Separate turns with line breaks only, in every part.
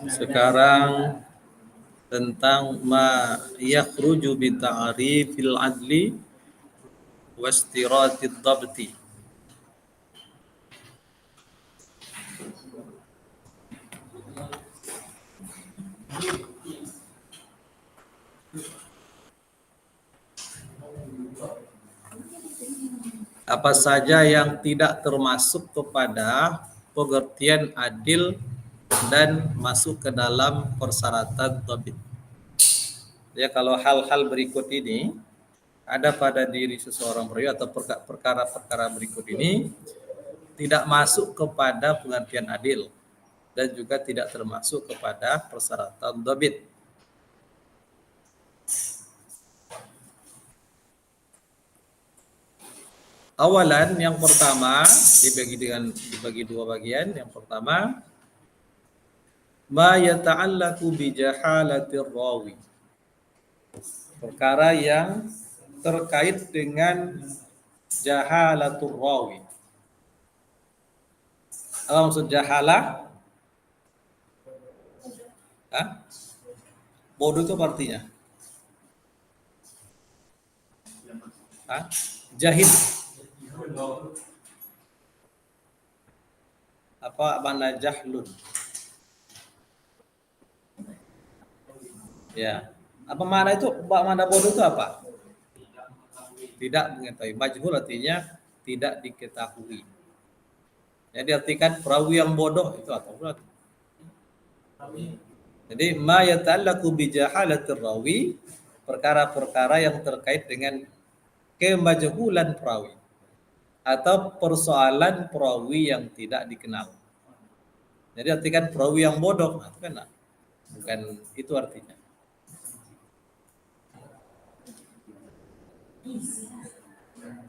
Sekarang tentang ma yakhruju bi ta'rifil adli wa istiratid dhabti. Apa saja yang tidak termasuk kepada pengertian adil dan masuk ke dalam persyaratan dhabit. Ya, kalau hal-hal berikut ini ada pada diri seseorang perawi atau perkara-perkara berikut ini tidak masuk kepada pengertian adil dan juga tidak termasuk kepada persyaratan dhabit. Awalan, yang pertama dibagi dua bagian. Yang pertama, ma yata'allaqu bi jahalatir rawi. Perkara yang terkait dengan jahalatur rawi. Apa maksud jahalah? Hah? Bodoh itu apa artinya? Hah? Jahil. Apa makna jahlun? Ya. Apa makna itu? Makna bodoh itu apa? Tidak mengetahui. Majhul artinya tidak diketahui. Jadi artikan perawi yang bodoh itu apa? Jadi ma yata'allaqu bi jahalatir rawi, perkara-perkara yang terkait dengan kemajhulan perawi atau persoalan perawi yang tidak dikenal. Jadi artikan perawi yang bodoh, nah, itu kan bukan itu artinya.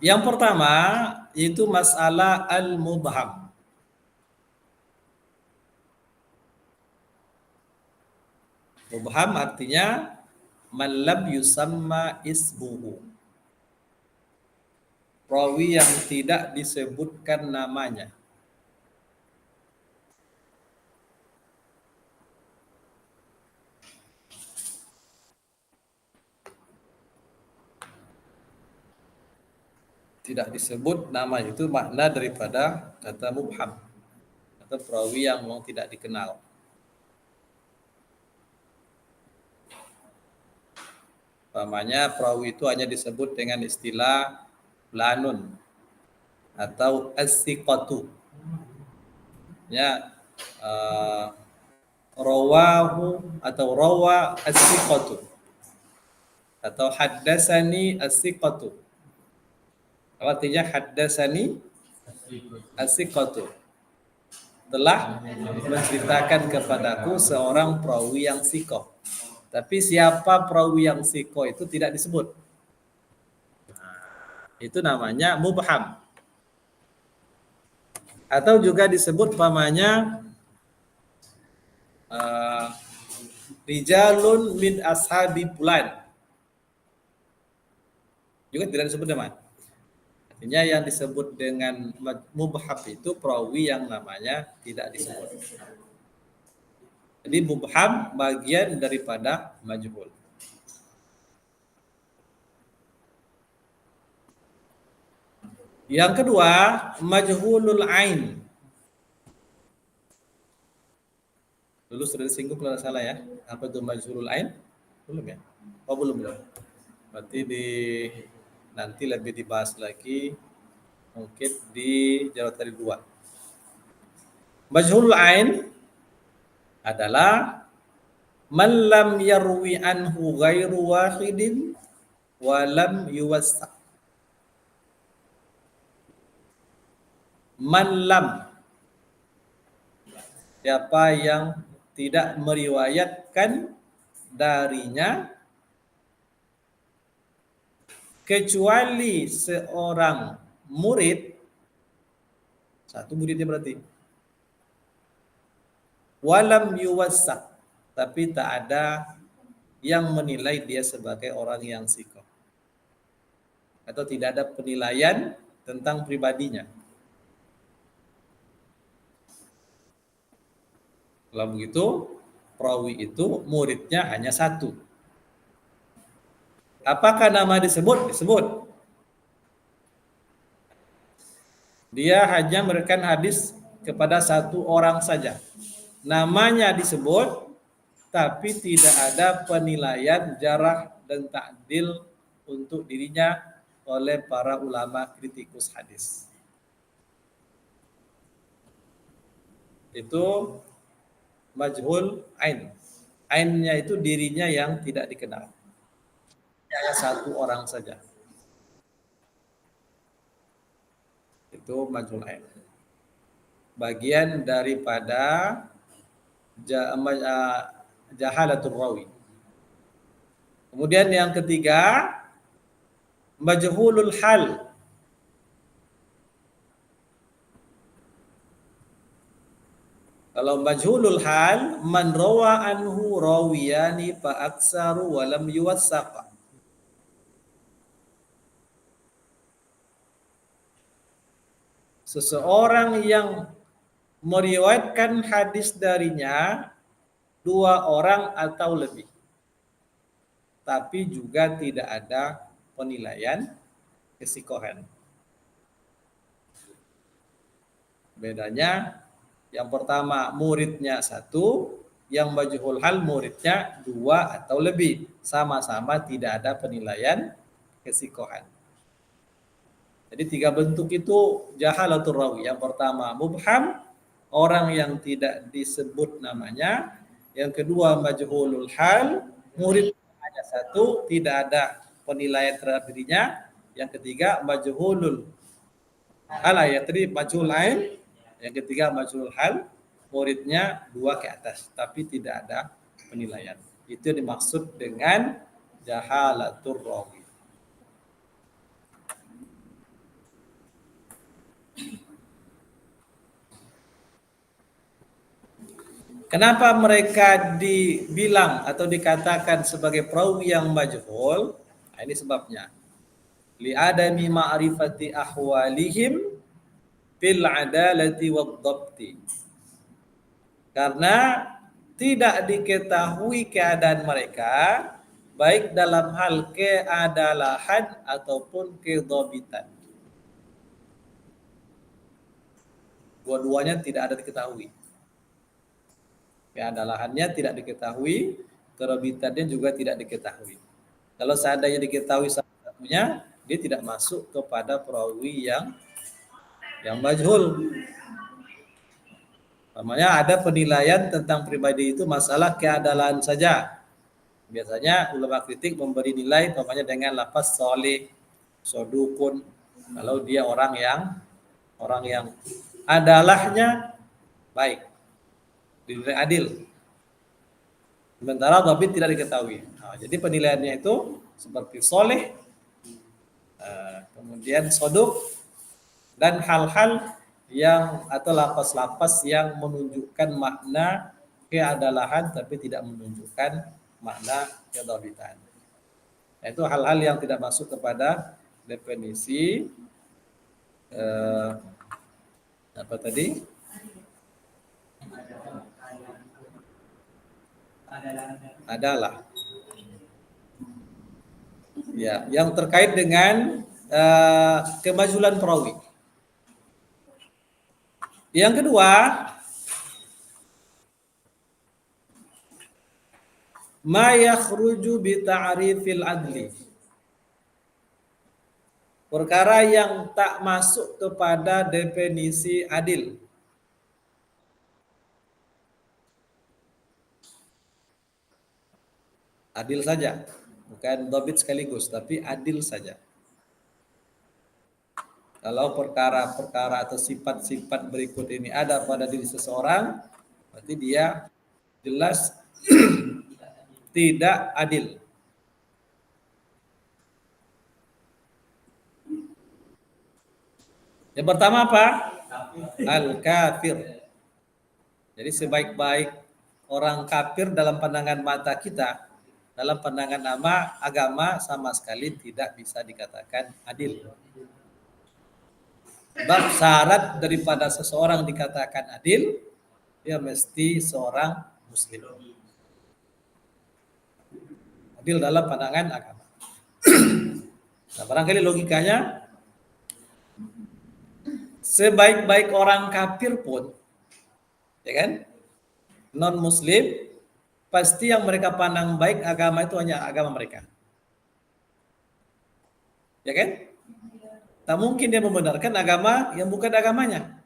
Yang pertama itu masalah al-mubham. Mubham artinya man lam yusamma ismuhu. Perawi yang tidak disebutkan namanya. Tidak disebut nama, itu makna daripada kata mubham atau perawi yang memang tidak dikenal. Umpamanya perawi itu hanya disebut dengan istilah lanun atau as-siqatu. Ya, rawahu atau rawa as-siqatu atau haddasani as-siqatu. Artinya haddasani as-siqatu, telah menceritakan kepadaku seorang perawi yang siqah. Tapi siapa perawi yang siqah itu tidak disebut. Itu namanya mubham. Atau juga disebut umpamanya rijalun min ashabi fulan. Juga tidak disebut nama. Artinya yang disebut dengan mubham itu perawi yang namanya tidak disebut. Jadi mubham bagian daripada majhul. Yang kedua, majhulul ain. Dulu sudah disinggung kalau salah ya. Apa itu majhulul ain? Belum ya? Oh belum. Berarti nanti lebih dibahas lagi mungkin di jawatan 2. Majhulul ain adalah man lam yarwi anhu ghairu wahidin wa lam yuwassa. Man lam, siapa yang tidak meriwayatkan darinya kecuali seorang murid, satu muridnya berarti, walam yuwassa, tapi tak ada yang menilai dia sebagai orang yang siqah atau tidak ada penilaian tentang pribadinya. Kalau begitu, perawi itu muridnya hanya satu. Apakah nama disebut? Disebut. Dia hanya memberikan hadis kepada satu orang saja. Namanya disebut, tapi tidak ada penilaian jarah dan ta'dil untuk dirinya oleh para ulama kritikus hadis. Itu majhul ain. Ainnya itu dirinya yang tidak dikenal. Hanya satu orang saja. Itu majhul ain. Bagian daripada jahalatul rawi. Kemudian yang ketiga, majhulul hal. Kalau majhulul hal, man rawa anhu rawiyani fa aksaru wa lam yuwassaqa. Seseorang yang meriwayatkan hadis darinya dua orang atau lebih, tapi juga tidak ada penilaian kesikohan. Bedanya, yang pertama muridnya satu, yang majhul hal muridnya dua atau lebih, sama-sama tidak ada penilaian kesikohan. Jadi tiga bentuk itu jahalatul rawi. Yang pertama mubham, orang yang tidak disebut namanya. Yang kedua majhulul hal, murid hanya satu, tidak ada penilaian terhadap dirinya. Yang ketiga majhulul hal, yang tadi majhul ain. Yang ketiga majhulul hal, muridnya dua ke atas, tapi tidak ada penilaian. Itu dimaksud dengan jahalatul rawi. Kenapa mereka dibilang atau dikatakan sebagai perawi yang majhul? Nah, ini sebabnya. Li'adami ma'rifati ahwalihim fil adalati wad-dhabti. Karena tidak diketahui keadaan mereka baik dalam hal keadalahan ataupun kedhabitan. Dua-duanya tidak ada diketahui. Keadalahannya tidak diketahui, kerobitannya juga tidak diketahui. Kalau seandainya diketahui salah satunya, dia tidak masuk kepada perawi yang majhul. Namanya ada penilaian tentang pribadi itu masalah keadalan saja. Biasanya ulama kritik memberi nilai namanya dengan lafaz soleh, sodukun. Kalau dia orang yang adalahnya baik, dinilai adil. Sementara dhabit tidak diketahui. Nah, jadi penilaiannya itu seperti soleh, kemudian soduk, dan hal-hal yang atau lapas-lapas yang menunjukkan makna keadalahan tapi tidak menunjukkan makna kedhabitan. Nah, itu hal-hal yang tidak masuk kepada definisi apa tadi? Adalah. Ya, yang terkait dengan kemajulan perawi. Yang kedua, ma yakhruju bi ta'rifil adli. Perkara yang tak masuk kepada definisi adil. Adil saja, bukan dhabit sekaligus, tapi adil saja. Kalau perkara-perkara atau sifat-sifat berikut ini ada pada diri seseorang, berarti dia jelas tidak adil. Yang pertama apa? Al-kafir. Jadi sebaik-baik orang kafir dalam pandangan mata kita, dalam pandangan agama sama sekali tidak bisa dikatakan adil. Sebab syarat daripada seseorang dikatakan adil dia mesti seorang muslim. Adil dalam pandangan agama. Nah, barangkali logikanya sebaik-baik orang kafir pun, ya kan, non muslim, pasti yang mereka pandang baik agama itu hanya agama mereka. Ya kan? Tak mungkin dia membenarkan agama yang bukan agamanya.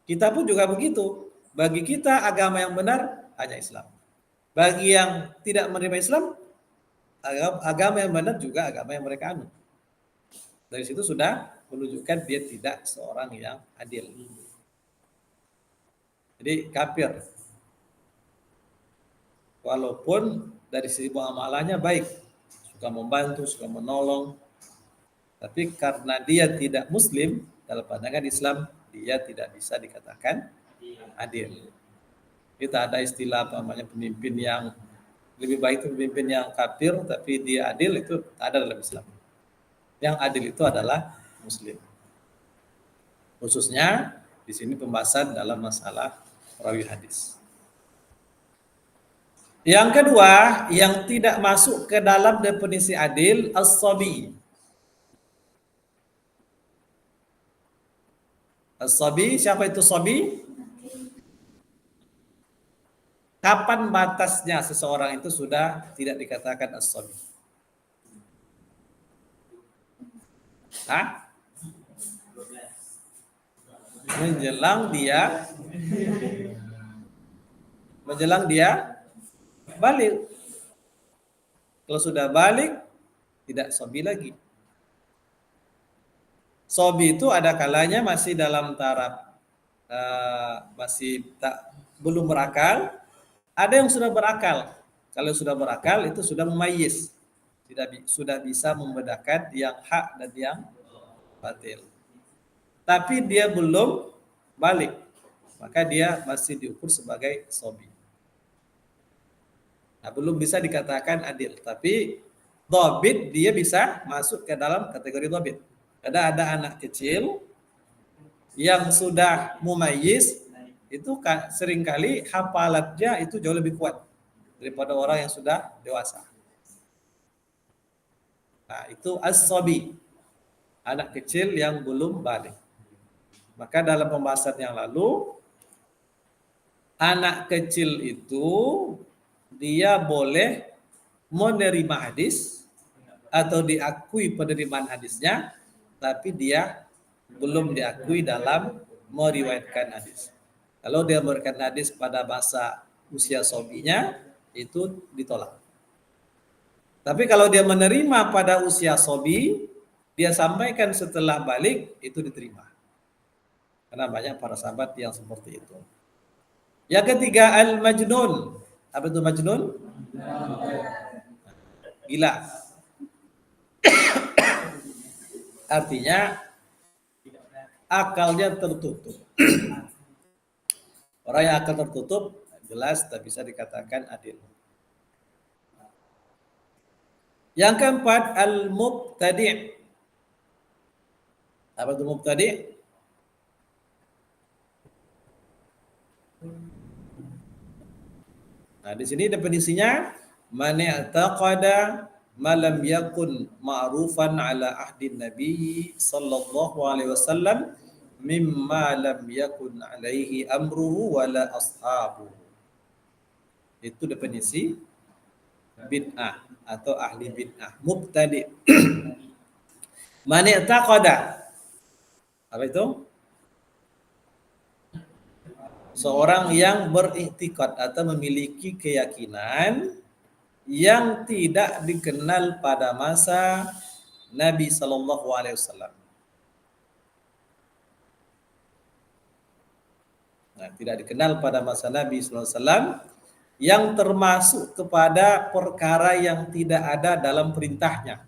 Kita pun juga begitu. Bagi kita agama yang benar hanya Islam. Bagi yang tidak menerima Islam, agama yang benar juga agama yang mereka anut. Dari situ sudah menunjukkan dia tidak seorang yang adil. Jadi kafir. Walaupun dari sisi muamalahnya baik, suka membantu, suka menolong, tapi karena dia tidak muslim, dalam pandangan Islam, dia tidak bisa dikatakan adil. Kita ada istilah namanya pemimpin yang lebih baik itu pemimpin yang kafir, tapi dia adil, itu tak ada dalam Islam. Yang adil itu adalah muslim. Khususnya di sini pembahasan dalam masalah perawi hadis. Yang kedua, yang tidak masuk ke dalam definisi adil, as-sabi. As-sabi, siapa itu sabi? Kapan batasnya seseorang itu sudah tidak dikatakan as-sabi? Hah? Menjelang dia balik. Kalau sudah balik, tidak sobi lagi. Sobi itu ada kalanya masih dalam taraf masih belum berakal. Ada yang sudah berakal. Kalau sudah berakal itu sudah memayyiz, sudah bisa membedakan yang hak dan yang batil. Tapi dia belum balik, maka dia masih diukur sebagai sobi. Nah, belum bisa dikatakan adil, tapi dhabit dia bisa masuk ke dalam kategori dhabit. Ada anak kecil yang sudah mumayyiz, itu seringkali hafalatnya itu jauh lebih kuat daripada orang yang sudah dewasa. Nah, itu as-sabi, anak kecil yang belum balik. Maka dalam pembahasan yang lalu, anak kecil itu dia boleh menerima hadis atau diakui penerimaan hadisnya, tapi dia belum diakui dalam meriwayatkan hadis. Kalau dia meriwayatkan hadis pada masa usia sobinya, itu ditolak. Tapi kalau dia menerima pada usia sobi, dia sampaikan setelah balik, itu diterima. Karena banyak para sahabat yang seperti itu. Yang ketiga, al-majnun. Apa itu majnun? Gila. Artinya akalnya tertutup. Orang yang akal tertutup jelas tak bisa dikatakan adil. Yang keempat, al-mubtadi'. Apa itu mubtadi'? Nah, di sini definisinya man i'taqada ma lam yakun ma'rufan ala ahdin nabi sallallahu alaihi wasallam mimma lam yakun alaihi amruhu wala ashabu. Itu definisi bid'ah atau ahli bid'ah, mubtadi'. Man i'taqada, apa itu? Seorang yang beriktikad atau memiliki keyakinan yang tidak dikenal pada masa Nabi Sallallahu Alaihi Wasallam. Nah, tidak dikenal pada masa Nabi Sallallahu Alaihi Wasallam, yang termasuk kepada perkara yang tidak ada dalam perintahnya.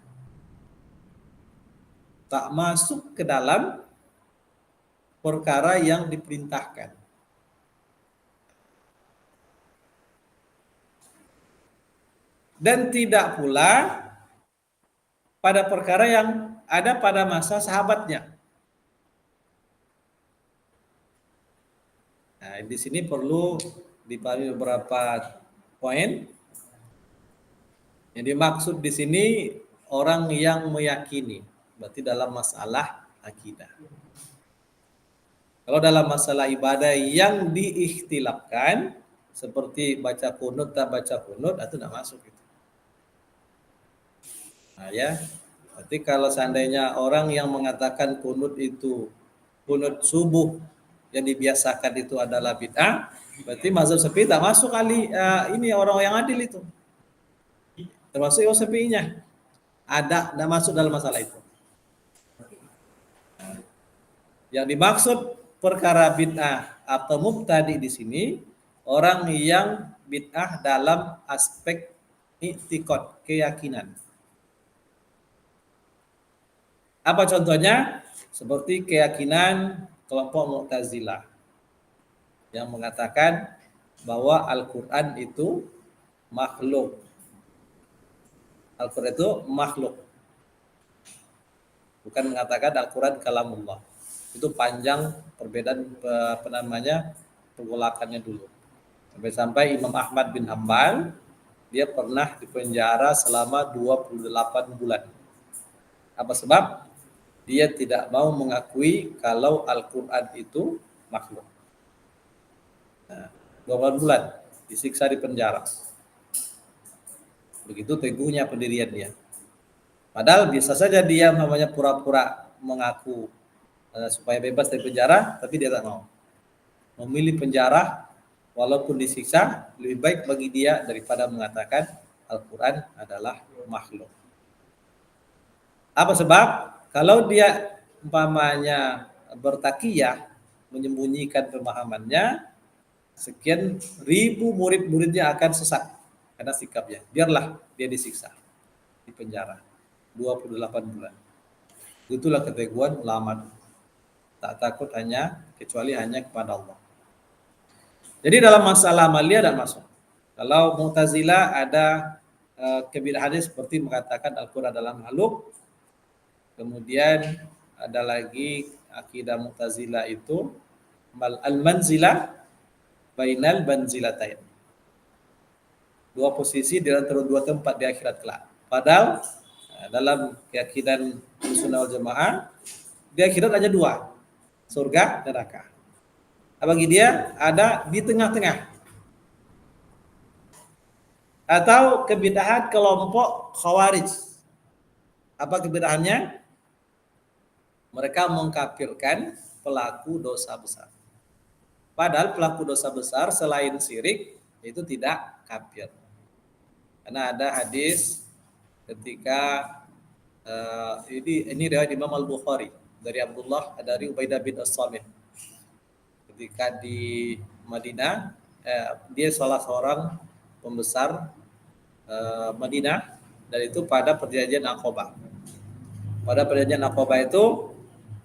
Tak masuk ke dalam perkara yang diperintahkan. Dan tidak pula pada perkara yang ada pada masa sahabatnya. Nah, di sini perlu dipahami beberapa poin. Yang dimaksud di sini orang yang meyakini, berarti dalam masalah akidah. Kalau dalam masalah ibadah yang diikhtilafkan, seperti baca kunut tak baca kunut, itu tidak masuk itu. Nah, ya, berarti kalau seandainya orang yang mengatakan kunut itu kunut subuh yang dibiasakan itu adalah bid'ah, berarti mazhab Syafi'i tak masuk kali ini orang yang adil itu. Termasuk Imam Syafi'inya. Ada tidak masuk dalam masalah itu. Yang dimaksud perkara bid'ah atau mubtadi di sini orang yang bid'ah dalam aspek i'tiqad, keyakinan. Apa contohnya? Seperti keyakinan kelompok Mu'tazilah yang mengatakan bahwa Al-Qur'an itu makhluk. Al-Qur'an itu makhluk. Bukan mengatakan Al-Qur'an kalamullah. Itu panjang perbedaan pergolakannya dulu. Sampai-sampai Imam Ahmad bin Hanbal dia pernah dipenjara selama 28 bulan. Apa sebab? Dia tidak mau mengakui kalau Al-Qur'an itu makhluk. Nah, 28 bulan disiksa di penjara. Begitu teguhnya pendirian dia. Padahal bisa saja dia namanya pura-pura mengaku supaya bebas dari penjara, tapi dia tak mau. Memilih penjara walaupun disiksa lebih baik bagi dia daripada mengatakan Al-Qur'an adalah makhluk. Apa sebab? Kalau dia umpamanya bertakiyah, menyembunyikan pemahamannya, sekian ribu murid-muridnya akan sesat karena sikapnya. Biarlah dia disiksa di penjara 28 bulan. Itulah keteguhan ulama. Tak takut kecuali hanya kepada Allah. Jadi dalam masalah amalia dan masuk. Kalau Mu'tazilah ada kebid'ahan seperti mengatakan Al-Qur'an adalah makhluk. Kemudian ada lagi akidah Mu'tazilah itu al-manzilah bainal manzilatain. Dua posisi di antara dua tempat di akhirat kelak. Padahal dalam keyakinan Sunnah wal Jamaah di akhirat hanya dua, surga dan neraka. Bagi dia ada di tengah-tengah. Atau kebid'ahan kelompok Khawarij. Apa kebid'ahannya? Mereka mengkafirkan pelaku dosa besar. Padahal pelaku dosa besar selain syirik itu tidak kafir. Karena ada hadis ketika ini riwayat Imam Al-Bukhari dari dari Ubaidah bin As-Samit. Ketika di Madinah, dia salah seorang pembesar Madinah, dan itu pada perjanjian Aqabah. Pada perjanjian Aqabah itu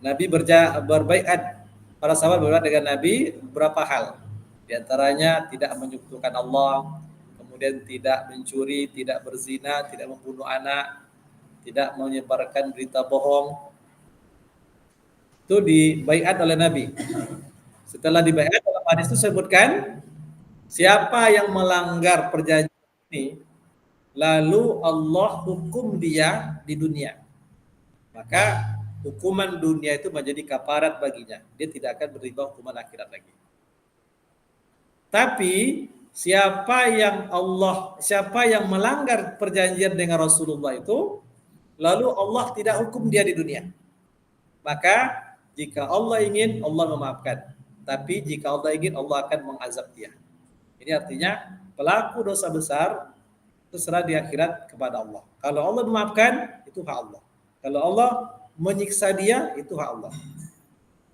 Nabi berbaiat, para sahabat berbaiat dengan Nabi beberapa hal. Di antaranya tidak menyekutukan Allah, kemudian tidak mencuri, tidak berzina, tidak membunuh anak, tidak menyebarkan berita bohong. Itu dibaiat oleh Nabi. Setelah dibaiat, dalam hadis itu sebutkan siapa yang melanggar perjanjian ini, lalu Allah hukum dia di dunia, maka hukuman dunia itu menjadi kafarat baginya. Dia tidak akan menerima hukuman akhirat lagi. Tapi siapa yang melanggar perjanjian dengan Rasulullah itu, lalu Allah tidak hukum dia di dunia. Maka jika Allah ingin, Allah memaafkan. Tapi jika Allah ingin, Allah akan mengazab dia. Ini artinya pelaku dosa besar terserah di akhirat kepada Allah. Kalau Allah memaafkan, itu hak Allah. Kalau Allah menyiksa dia, itu hak Allah.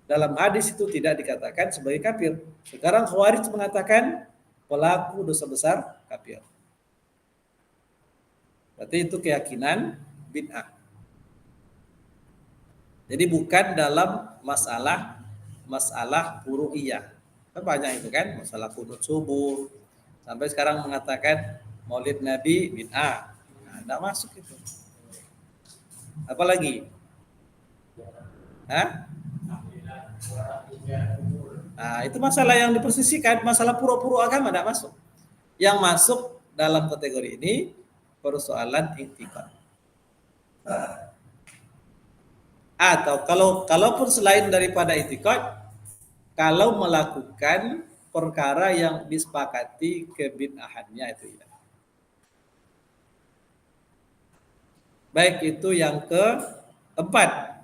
Dalam hadis itu tidak dikatakan sebagai kafir. Sekarang Khawarij mengatakan pelaku dosa besar kafir. Berarti itu keyakinan bid'ah. Jadi bukan dalam masalah furu'iyah. Banyak itu kan, masalah kunut subuh. Sampai sekarang mengatakan Maulid Nabi bid'ah. Nah, tidak masuk itu. Apalagi? Hah? Nah, itu masalah yang dipersisikan, masalah pura-pura agama tidak masuk. Yang masuk dalam kategori ini persoalan i'tikad. Atau kalaupun selain daripada i'tikad, kalau melakukan perkara yang disepakati kebid'ahannya itu ya. Baik, itu yang keempat.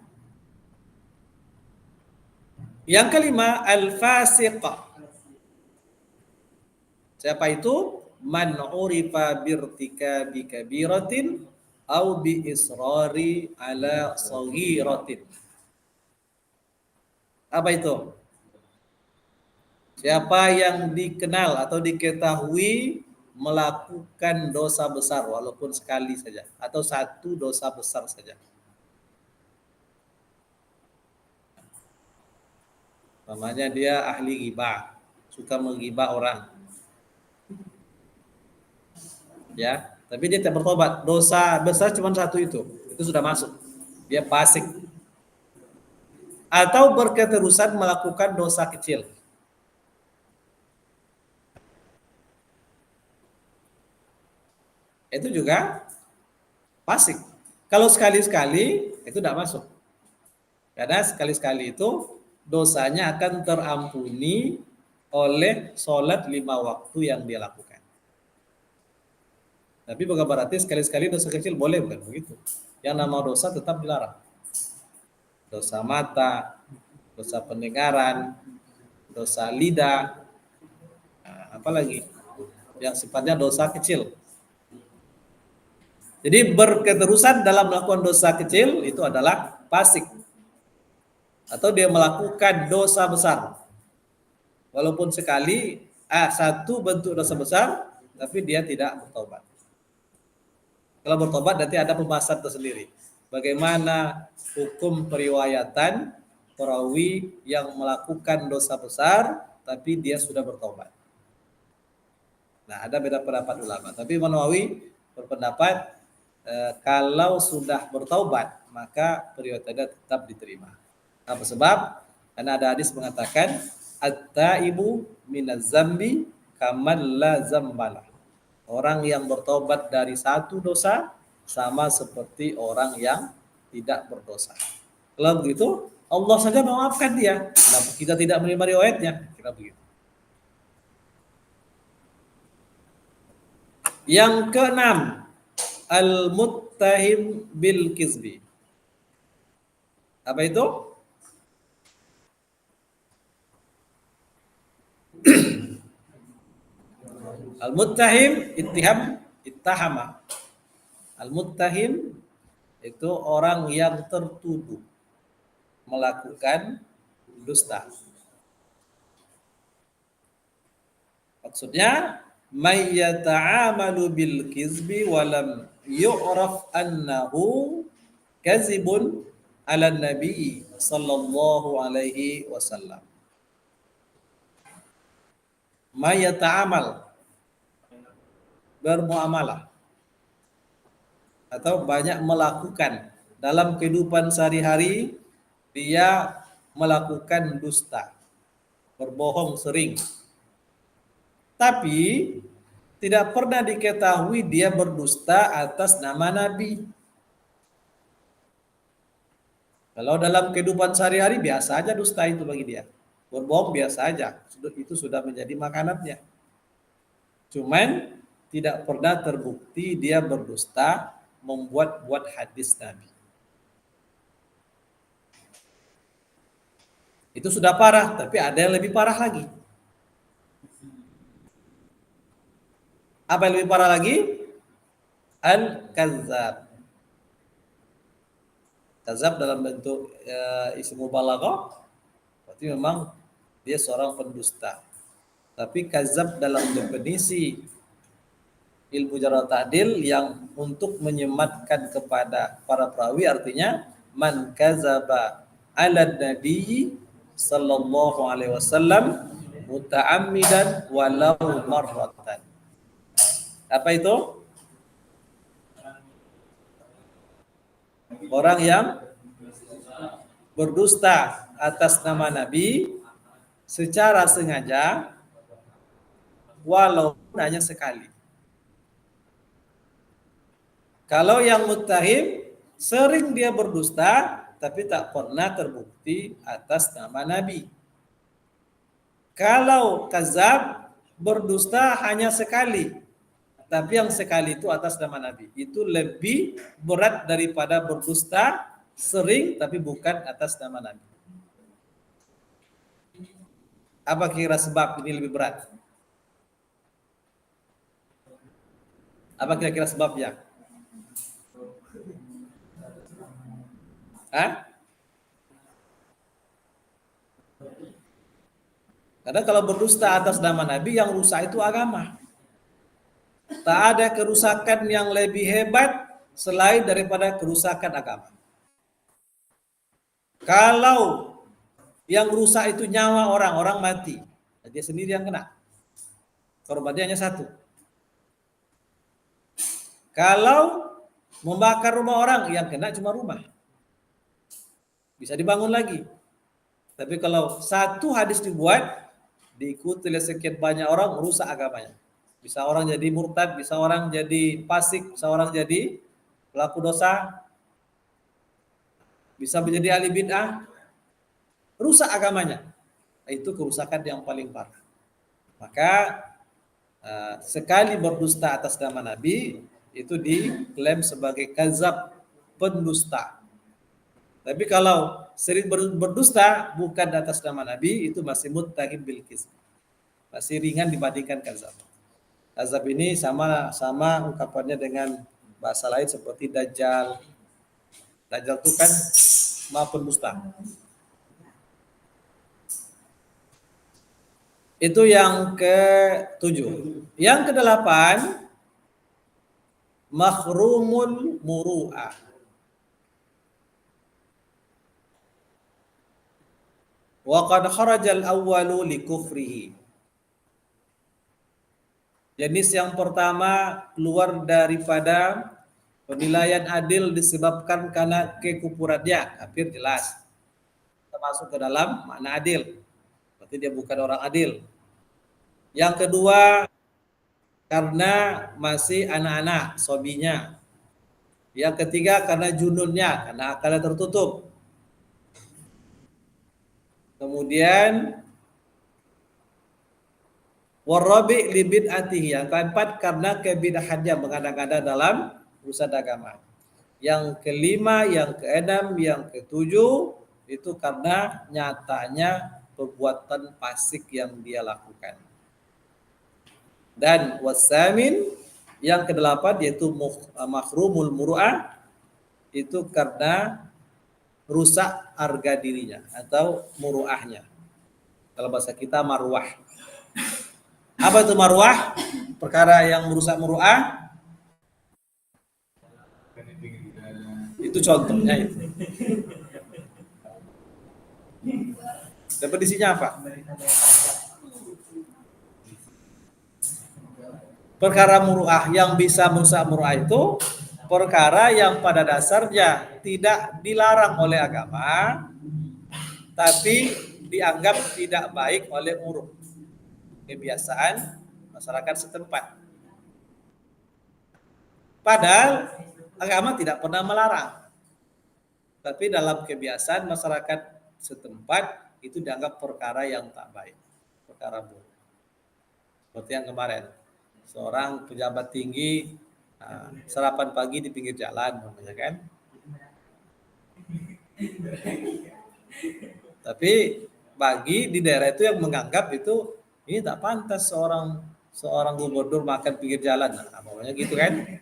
Yang kelima, al-fasiq. Siapa itu? Man urifa birtikabi kabiratin au bi israri ala saghiratin. Apa itu? Siapa yang dikenal atau diketahui melakukan dosa besar walaupun sekali saja atau satu dosa besar saja. Namanya dia ahli ghibah, suka menggibah orang. Ya, tapi dia tidak bertobat. Dosa besar cuma satu itu sudah masuk. Dia fasik. Atau berketerusan melakukan dosa kecil. Itu juga fasik. Kalau sekali-sekali itu tidak masuk. Karena sekali-sekali itu dosanya akan terampuni oleh sholat 5 waktu yang dia lakukan. Tapi bukan berarti sekali-sekali dosa kecil boleh, bukan begitu. Yang nama dosa tetap dilarang. Dosa mata, dosa pendengaran, dosa lidah, apalagi yang sifatnya dosa kecil. Jadi berketerusan dalam melakukan dosa kecil itu adalah fasik. Atau dia melakukan dosa besar. Walaupun sekali, satu bentuk dosa besar, tapi dia tidak bertobat. Kalau bertobat nanti ada pembahasan tersendiri. Bagaimana hukum periwayatan perawi yang melakukan dosa besar, tapi dia sudah bertobat. Nah, ada beda pendapat ulama. Tapi Imam Nawawi berpendapat kalau sudah bertaubat maka periwayatnya tetap diterima. Apa sebab? Karena ada hadis mengatakan at-taibu minaz zambi kaman la zambalah. Orang yang bertobat dari satu dosa sama seperti orang yang tidak berdosa. Kalau begitu Allah saja memaafkan dia. Kenapa kita tidak menerima riwayatnya? Kira begitu. Yang keenam, al-muttahim bil kizbi. Apa itu? Al-muttahim ittahama. Al-muttahim itu orang yang tertuduh melakukan dusta. Maksudnya may yata'amalu bil kizbi wa lam yu'raf annahu kazibun ala nabi sallallahu alaihi wasallam. May yata'amal, bermuamalah atau banyak melakukan dalam kehidupan sehari-hari, dia melakukan dusta, berbohong sering, tapi tidak pernah diketahui dia berdusta atas nama Nabi. Kalau dalam kehidupan sehari-hari biasa aja dusta itu bagi dia, berbohong biasa aja, itu sudah menjadi makanannya. Cuman tidak pernah terbukti dia berdusta, membuat-buat hadis Nabi. Itu sudah parah, tapi ada yang lebih parah lagi. Apa yang lebih parah lagi? Al-kazzab. Kazzab dalam bentuk isim mubalaghah, berarti memang dia seorang pendusta. Tapi kazzab dalam definisi ilmu jarh ta'dil yang untuk menyematkan kepada para perawi artinya man kazaba ala nabi sallallahu alaihi wasallam muta'ammidan walau marratan. Apa itu? Orang yang berdusta atas nama Nabi secara sengaja walaupun hanya sekali. Kalau yang muttahim sering dia berdusta tapi tak pernah terbukti atas nama Nabi. Kalau kazab berdusta hanya sekali, tapi yang sekali itu atas nama Nabi. Itu lebih berat daripada berdusta sering tapi bukan atas nama Nabi. Apa kira sebab ini lebih berat? Apa kira-kira sebabnya? Hah? Karena kalau berdusta atas nama Nabi, yang rusak itu agama. Tak ada kerusakan yang lebih hebat selain daripada kerusakan agama. Kalau yang rusak itu nyawa orang, orang mati, dia sendiri yang kena. Korbannya hanya satu. Kalau membakar rumah orang, yang kena cuma rumah. Bisa dibangun lagi. Tapi kalau satu hadis dibuat, diikuti oleh sekian banyak orang, merusak agamanya. Bisa orang jadi murtad, bisa orang jadi fasik, bisa orang jadi pelaku dosa, bisa menjadi ahli bid'ah, rusak agamanya. Itu kerusakan yang paling parah. Maka sekali berdusta atas nama Nabi, itu diklaim sebagai kazab, pendusta. Tapi kalau sering berdusta bukan atas nama Nabi, itu masih muttahim bil kizb. Masih ringan dibandingkan kazab. Kazab ini sama ungkapannya dengan bahasa lain seperti dajjal. Dajjal itu kan maha pendusta. Itu yang ke-7. Yang ke-8, makhrumul muru'ah. Wa qad kharajal awwalu li kufrihi. Jenis yang pertama keluar daripada penilaian adil disebabkan karena kekufurannya, hampir jelas. Termasuk ke dalam makna adil. Berarti dia bukan orang adil. Yang kedua karena masih anak-anak, sobinya. Yang ketiga karena jununnya, karena akalnya tertutup. Kemudian warabi li bid'atihi, yang keempat karena kebid'ahannya mengada-ngada dalam urusan agama. Yang kelima, yang keenam, yang ketujuh itu karena nyatanya perbuatan fasik yang dia lakukan. Dan wasamin, yang kedelapan yaitu makhrumul muru'ah, itu karena rusak harga dirinya atau muru'ahnya. Kalau bahasa kita marwah. Apa itu marwah? Perkara yang merusak muru'ah. Itu contohnya itu. Definisinya apa? Perkara muru'ah yang bisa merusak muru'ah itu perkara yang pada dasarnya tidak dilarang oleh agama, tapi dianggap tidak baik oleh uruf, kebiasaan masyarakat setempat. Padahal agama tidak pernah melarang, tapi dalam kebiasaan masyarakat setempat itu dianggap perkara yang tak baik, perkara buruk. Seperti yang kemarin, seorang pejabat tinggi sarapan pagi di pinggir jalan, namanya kan. Tapi bagi di daerah itu yang menganggap itu ini tak pantas seorang gubernur makan pinggir jalan, namanya gitu kan.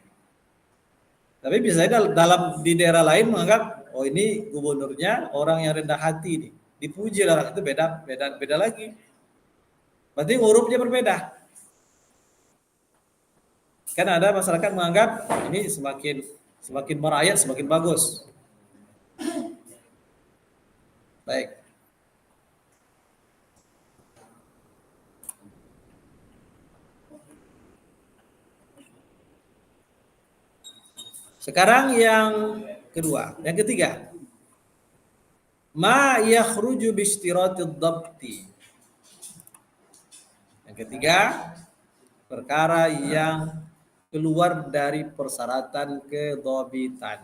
Tapi biasanya dalam di daerah lain menganggap oh ini gubernurnya orang yang rendah hati nih, dipuji orang itu beda lagi. Berarti hurufnya berbeda. Kan ada masyarakat menganggap ini semakin merayat semakin bagus. Baik. Sekarang yang kedua, yang ketiga. Ma yakhruju bi ishtiratid dhabti. Yang ketiga, perkara yang keluar dari persyaratan kedhabitan.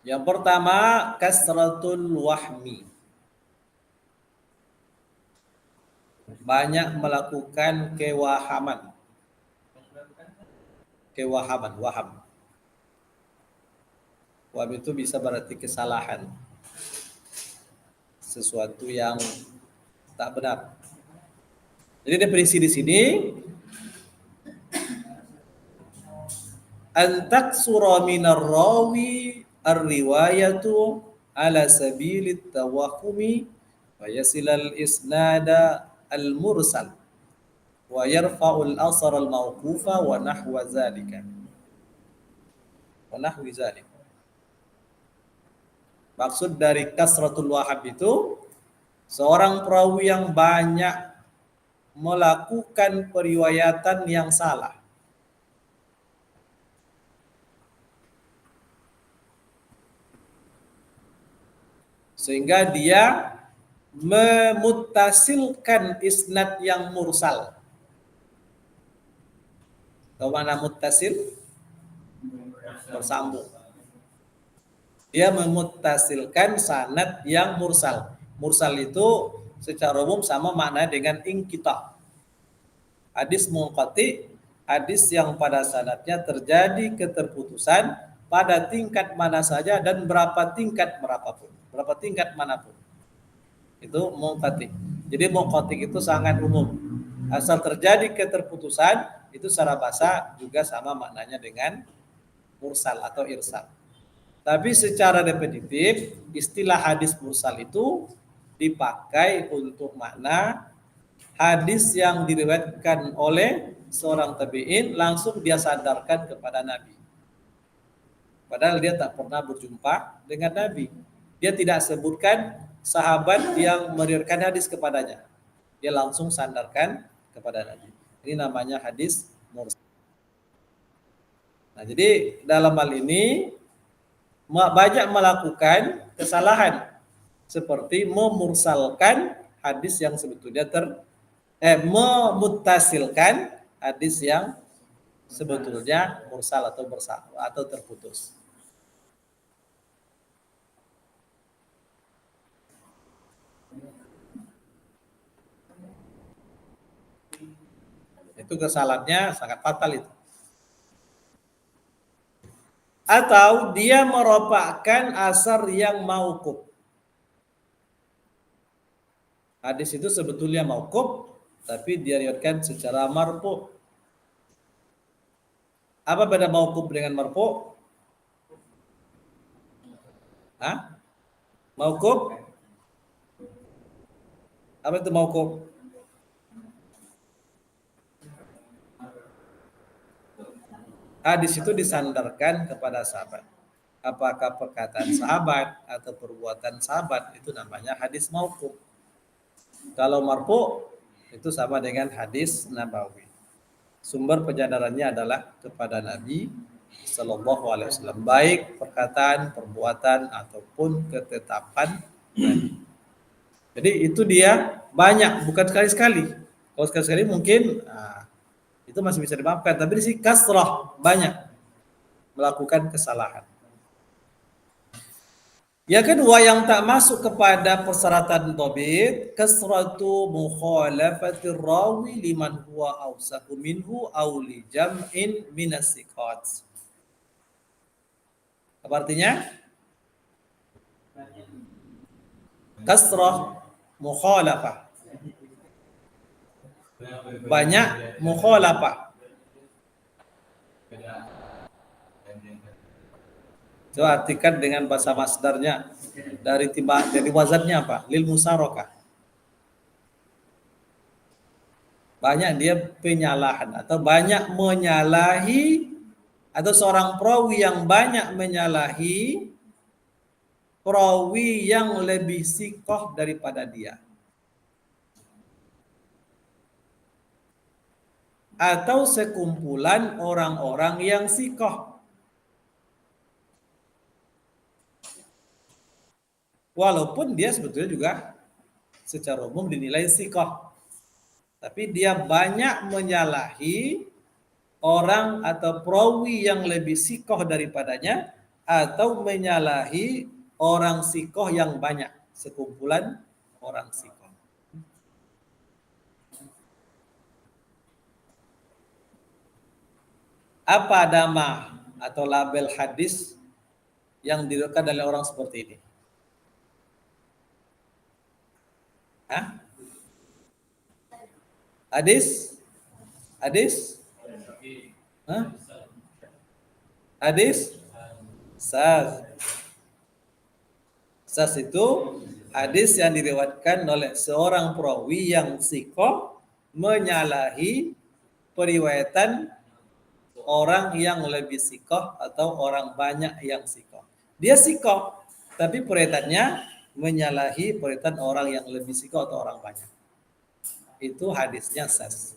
Yang pertama, kasratul wahmi. Banyak melakukan kewahaman. Kewahaman, waham. Waham itu bisa berarti kesalahan. Sesuatu yang tak benar. Jadi definisi di sini, antak sura minar rawi ar-riwayatu ala sabilit tawahumi wa yasilal isnada al-mursal wa yarfa'ul asar al-mawqufa wa nahwa zalika. Wa nahwi zalika. Maksud dari kasratul wahab itu seorang perawi yang banyak melakukan periwayatan yang salah. Sehingga dia memuttasilkan isnad yang mursal. Tahu mana muttasil? Bersambung. Dia memuttasilkan sanad yang mursal. Mursal itu secara umum sama makna dengan inqita. Hadis munqati, hadis yang pada sanadnya terjadi keterputusan pada tingkat mana saja dan berapa tingkat manapun. Itu munqati. Jadi munqati itu sangat umum. Asal terjadi keterputusan itu secara bahasa juga sama maknanya dengan mursal atau irsal. Tapi secara definitif istilah hadis mursal itu dipakai untuk makna hadis yang diriwayatkan oleh seorang tabi'in langsung dia sandarkan kepada Nabi. Padahal dia tak pernah berjumpa dengan Nabi. Dia tidak sebutkan sahabat yang meriwayatkan hadis kepadanya. Dia langsung sandarkan kepada Nabi. Ini namanya hadis mursal. Nah, jadi dalam hal ini banyak melakukan kesalahan seperti memursalkan hadis yang sebetulnya memuttasilkan hadis yang sebetulnya mursal atau terputus. Itu kesalahannya sangat fatal itu. Atau dia meropakkan asar yang mauquf. Hadis itu sebetulnya mauquf tapi dia riwayatkan secara marfu. Apa beda mauquf dengan marfu? Hah? Mauquf? Apa itu mauquf? Hadis itu disandarkan kepada sahabat. Apakah perkataan sahabat atau perbuatan sahabat itu namanya hadis mauquf. Kalau marfu itu sama dengan hadis nabawi. Sumber penyandarannya adalah kepada Nabi Sallallahu Alaihi Wasallam, baik perkataan, perbuatan ataupun ketetapan Nabi. Jadi itu dia banyak, bukan sekali-sekali. Kalau sekali-sekali mungkin itu masih bisa dimaafkan, tapi di sini kasrah banyak melakukan kesalahan. Yang kedua yang tak masuk kepada persyaratan dhabit, kasratu mukhalafatir rawi liman huwa awsaku minhu aw li jam'in minas siqat. Apa artinya? Kasrah mukhalafah. Banyak mukhalafah. Coba artikan dengan bahasa masdarnya dari wazannya apa? Lil musarokah. Banyak dia penyalahan atau banyak menyalahi atau seorang perawi yang banyak menyalahi perawi yang lebih sikoh daripada dia. atau sekumpulan orang-orang yang sikoh. Walaupun dia sebetulnya juga secara umum dinilai sikoh, tapi dia banyak menyalahi orang atau perawi yang lebih sikoh daripadanya, atau menyalahi orang sikoh yang banyak, sekumpulan orang sikoh. Apa nama atau label hadis yang diriwayatkan oleh orang seperti ini? Hah? Hadis? Hadis? Hah? Hadis? Saz. Saz itu hadis yang diriwayatkan oleh seorang perawi yang sikoh menyalahi periwayatan orang yang lebih sikoh atau orang banyak yang sikoh. Dia sikoh, tapi periwayatannya menyalahi periwayatan orang yang lebih sikoh atau orang banyak. Itu hadisnya saz.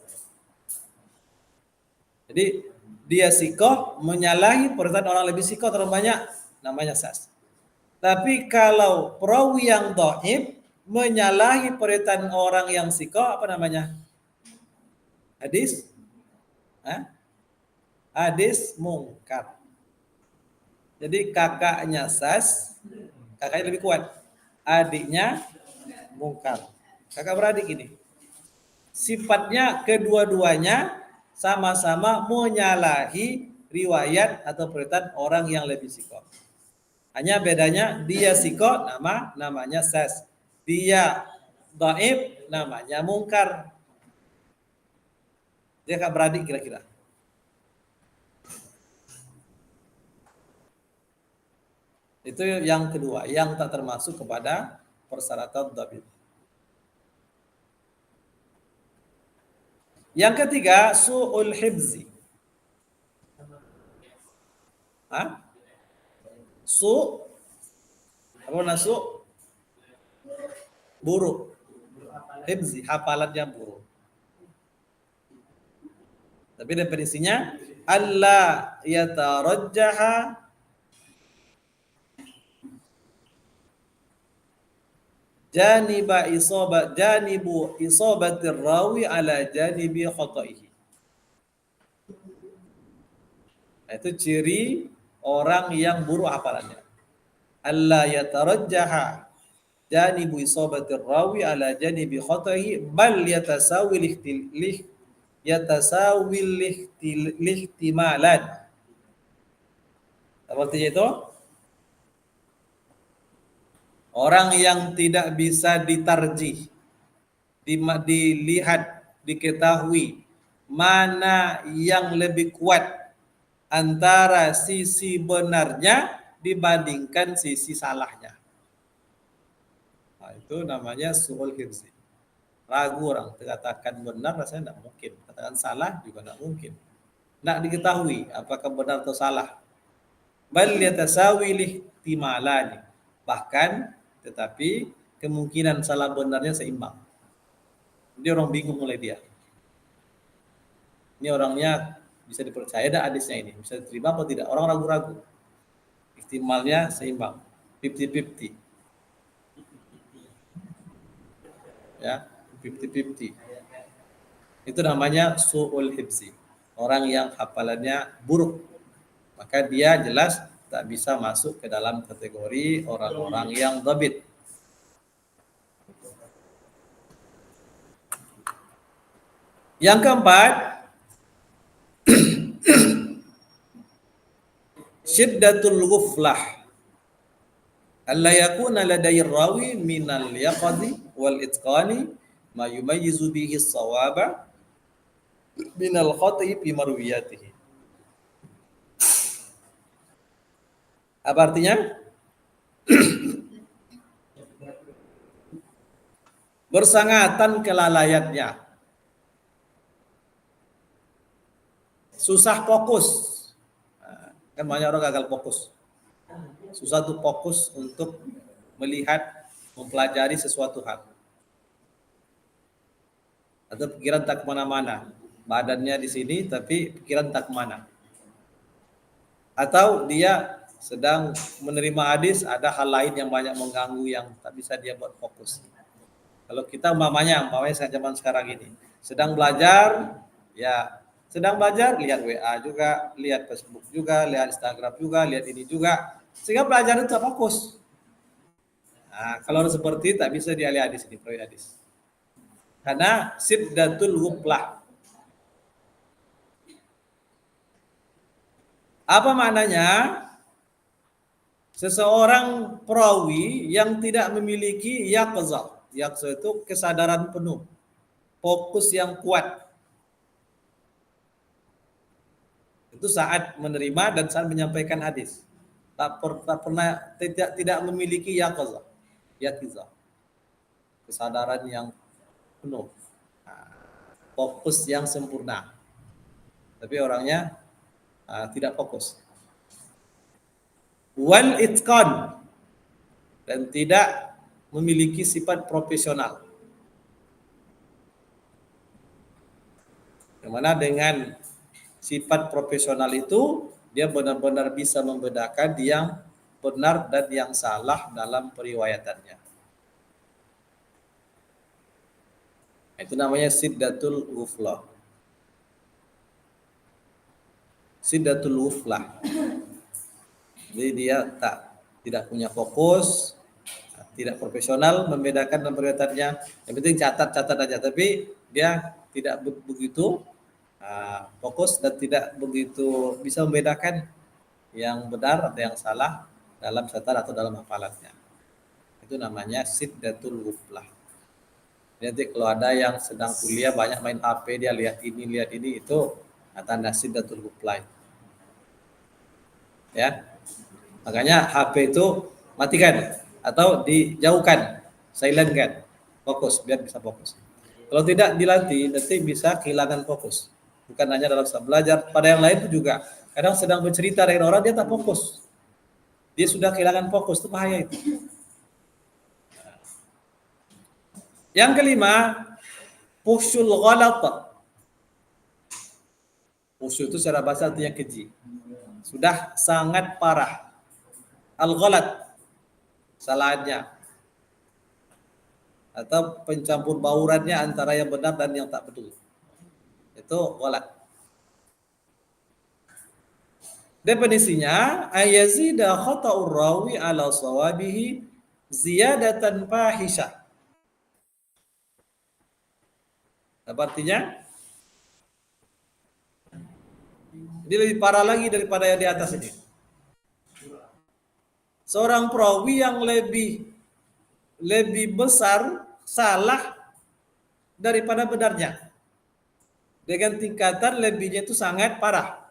Jadi dia sikoh menyalahi periwayatan orang lebih sikoh atau orang banyak, namanya saz. Tapi kalau perawi yang dhaif menyalahi periwayatan orang yang sikoh, apa namanya? Hadis? Hah? Hadis mungkar. Jadi kakaknya saz, kakaknya lebih kuat. Adiknya mungkar. Kakak beradik ini. Sifatnya kedua-duanya sama-sama menyalahi riwayat atau periwayatan orang yang lebih sikoh. Hanya bedanya dia sikoh namanya saz. Dia dhaif namanya mungkar. Dia kakak beradik kira-kira. Itu yang kedua, yang tak termasuk kepada persyaratan dhabit. Yang ketiga, su'ul hibzi. Hah? Apa nasu? Buruk. Hibzi, hafalannya buruk. Tapi definisinya alla yatarajjaha janibu isabatir rawi ala janibi khata'ihi. Itu ciri orang yang buruk hafalannya. Alla yatarajjaha janibu isabatir rawi ala janibi khata'ihi bal yatasawil ihtimalan. Artinya itu orang yang tidak bisa ditarjih, dilihat, diketahui mana yang lebih kuat antara sisi benarnya dibandingkan sisi salahnya. Nah, itu namanya su'ul hifzi. Ragu orang, katakan benar rasanya tidak mungkin, katakan salah juga tidak mungkin. Tidak diketahui apakah benar atau salah. Bal yatasawil ihtimalani. Bahkan tetapi kemungkinan salah benarnya seimbang. Dia orang bingung mulai dia. Ini orangnya bisa dipercaya dah hadisnya ini, bisa diterima atau tidak? Orang ragu-ragu. Ihtimalnya seimbang, 50-50. Ya, 50-50. Itu namanya su'ul hibzi. Orang yang hafalannya buruk. Maka dia jelas tak bisa masuk ke dalam kategori orang-orang yang dhabit. Yang keempat, syiddatul ghuflah. Alla yakuna ladai rawi minal yaqadi wal itqani ma yumayyizu bihi as-sawaba minal khata'i fi marwiyatihi. Apa artinya? Bersangatan kelalaiannya. Susah fokus. Kan banyak orang gagal fokus. Susah tuh fokus untuk melihat, mempelajari sesuatu hal. Atau pikiran tak kemana-mana. badannya di sini tapi pikiran tak kemana. Atau dia sedang menerima hadis, ada hal lain yang banyak mengganggu yang tak bisa dia buat fokus. Kalau kita umpamanya zaman sekarang ini sedang belajar, ya sedang belajar lihat WA juga, lihat Facebook juga, lihat Instagram juga, lihat ini juga, sehingga pelajaran itu fokus. Nah, kalau seperti itu tak bisa dialih hadis ini, proyek hadis. Karena siddatul hublah. Apa maknanya? Seseorang perawi yang tidak memiliki yaqzah. Yaqzah itu kesadaran penuh, fokus yang kuat. Itu saat menerima dan saat menyampaikan hadis. Tak pernah tidak memiliki yaqzah. Yaqzah. Kesadaran yang penuh. Fokus yang sempurna. Tapi orangnya tidak fokus. Wal itqan, dan tidak memiliki sifat profesional. Yang mana dengan sifat profesional itu dia benar-benar bisa membedakan yang benar dan yang salah dalam periwayatannya. Itu namanya siddatul ghuflah. Siddatul ghuflah. Jadi dia tidak punya fokus, tidak profesional membedakan dalam periwayatannya. Yang penting catat aja, tapi dia tidak begitu fokus dan tidak begitu bisa membedakan yang benar atau yang salah dalam catat atau dalam hafalannya. Itu namanya siddatul ghuflah. Jadi kalau ada yang sedang kuliah banyak main HP, dia lihat ini itu tanda siddatul ghuflah. Ya. Makanya HP itu matikan atau dijauhkan, silent kan, fokus biar bisa fokus. Kalau tidak dilatih nanti bisa kehilangan fokus. Bukan hanya dalam belajar, pada yang lain itu juga. Kadang sedang bercerita dengan orang dia tak fokus. Dia sudah kehilangan fokus, itu bahaya itu. Yang kelima, fuhsyul ghalat. Fuhsy itu secara bahasa artinya keji. Sudah sangat parah. Al-ghalat, salahnya. Atau pencampur baurannya antara yang benar dan yang tak betul. Itu ghalat. Definisinya, ayazida khata'ur rawi ala sawabihi ziyadatan fahisyah. Apa artinya? Ini lebih parah lagi daripada yang di atas ini. Seorang perawi yang lebih besar salah daripada benarnya. Dengan tingkatan lebihnya itu sangat parah.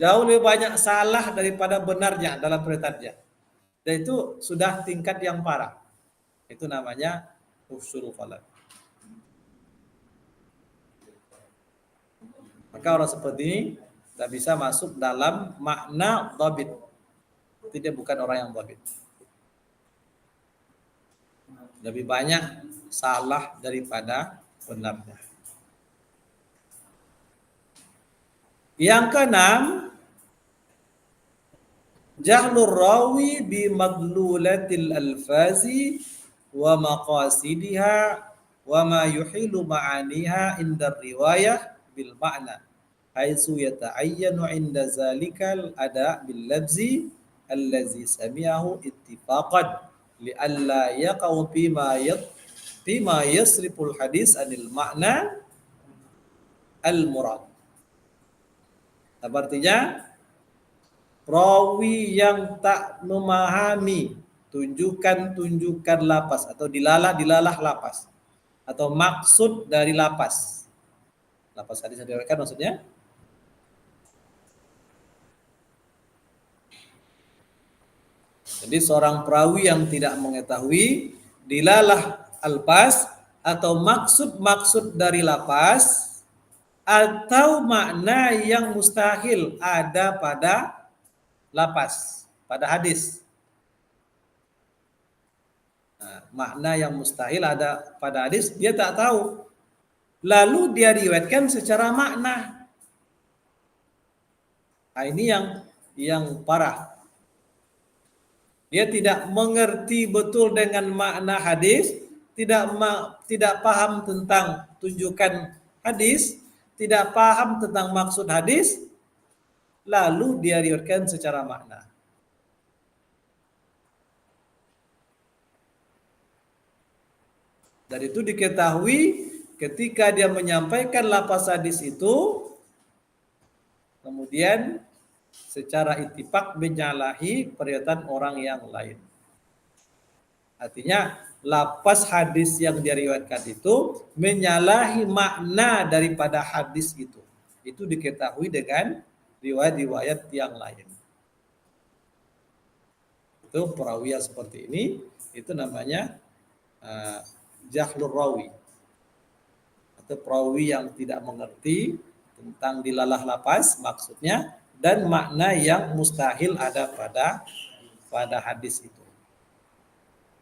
Jauh lebih banyak salah daripada benarnya dalam periwayatannya. Dan itu sudah tingkat yang parah. Itu namanya fuhsyul ghalat. Maka orang seperti ini tidak bisa masuk dalam makna dhabit. Tidak, bukan orang yang dhabit. Lebih banyak salah daripada benarnya. Yang keenam, jahlur rawi bi madlulatil alfazi wa maqasidiha wa ma yuhilu ma'aniha inda riwayah bil ma'na haitsu yata'ayyanu inda zalikal ada bil labzi allazi sami'ahu ittifaqan li'alla yaqau fima yasriful hadis anil ma'na al murad. Artinya rawi yang tak memahami tunjukan lapas atau dilalah lapas atau maksud dari lapas hadis yang diriwayatkan maksudnya jadi seorang perawi yang tidak mengetahui dilalah alfaz atau maksud dari lapas atau makna yang mustahil ada pada lapas, pada hadis. Nah, makna yang mustahil ada pada hadis, dia tak tahu. lalu dia riwayatkan secara makna. Nah, ini yang parah. Dia tidak mengerti betul dengan makna hadis, tidak paham tentang tunjukan hadis, tidak paham tentang maksud hadis, lalu dia riwayatkan secara makna. Dan itu diketahui ketika dia menyampaikan lafaz hadis itu, kemudian secara ittifaq menyalahi perkataan orang yang lain. Artinya lafaz hadis yang diriwayatkan itu menyalahi makna daripada hadis itu. Itu diketahui dengan riwayat-riwayat yang lain. Itu perawi yang seperti ini, itu namanya jahlur rawi. Atau perawi yang tidak mengerti tentang dilalah lafaz maksudnya dan makna yang mustahil ada pada hadis itu.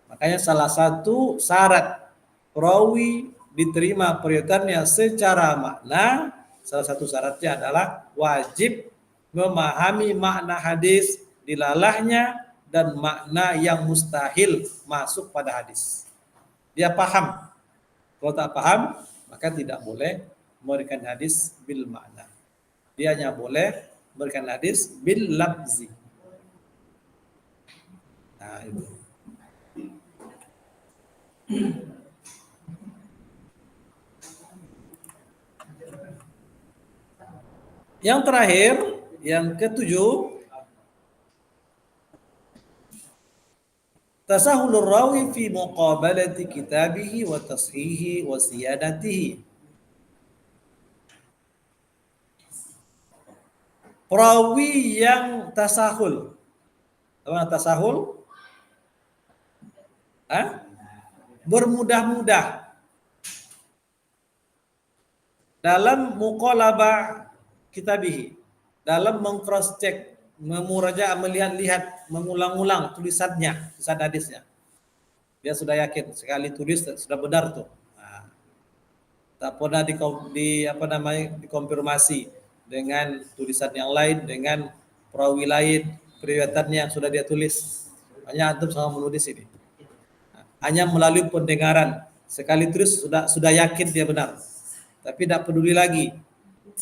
Makanya salah satu syarat perawi diterima periwayataannya secara makna, salah satu syaratnya adalah wajib memahami makna hadis, dilalahnya dan makna yang mustahil masuk pada hadis. Dia paham. Kalau tak paham, maka tidak boleh memberikan hadis bil makna. Dia hanya boleh memberikan hadis bil lafzi. Nah, itu. Yang terakhir, yang ketujuh, tasahulur rawi fi muqabalati kitabihi wa tashihi wa siyadatihi. Perawi yang tasahul. Apa tasahul? Bermudah-mudah dalam muqalabah kitabihi, dalam meng-cross check, memuraja, melihat-lihat, mengulang-ulang tulisan hadisnya. Dia sudah yakin sekali tulis sudah benar tuh. Nah, tak pernah dikonfirmasi dengan tulisan yang lain, dengan perawi lain, periwayatannya yang sudah dia tulis. Hanya antum sama menulis ini. Hanya melalui pendengaran, sekali tulis sudah yakin dia benar. Tapi tidak peduli lagi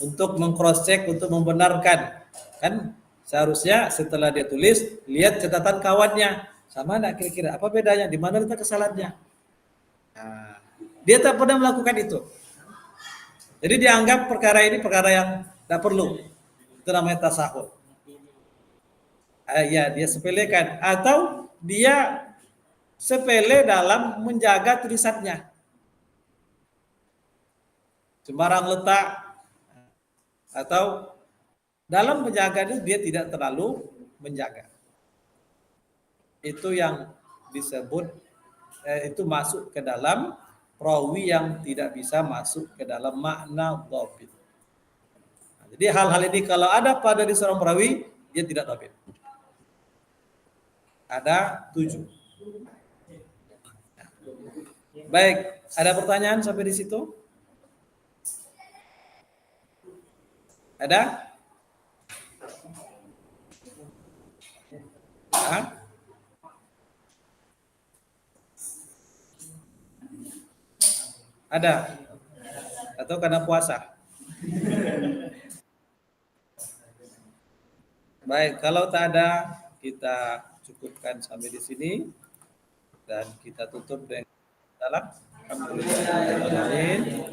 untuk meng-cross check, untuk membenarkan. Kan seharusnya setelah dia tulis, lihat catatan kawannya. Sama enggak kira-kira? Apa bedanya? Di mana letak kesalahannya? Nah, dia tak pernah melakukan itu. Jadi dianggap perkara ini perkara yang tidak perlu. Itu namanya tasahul. Ya, dia sepelekan. Atau dia sepele dalam menjaga tulisannya. Sembarang letak. Atau dalam menjaga itu dia tidak terlalu menjaga. Itu yang disebut, itu masuk ke dalam perawi yang tidak bisa masuk ke dalam makna dhabit. Nah, jadi hal-hal ini kalau ada pada di seorang perawi, dia tidak dhabit. Ada 7. Baik, ada pertanyaan sampai di situ? Ada? Ada? Atau karena puasa? Baik, kalau tak ada, kita cukupkan sampai di sini dan kita tutup dengan salam. Alhamdulillah.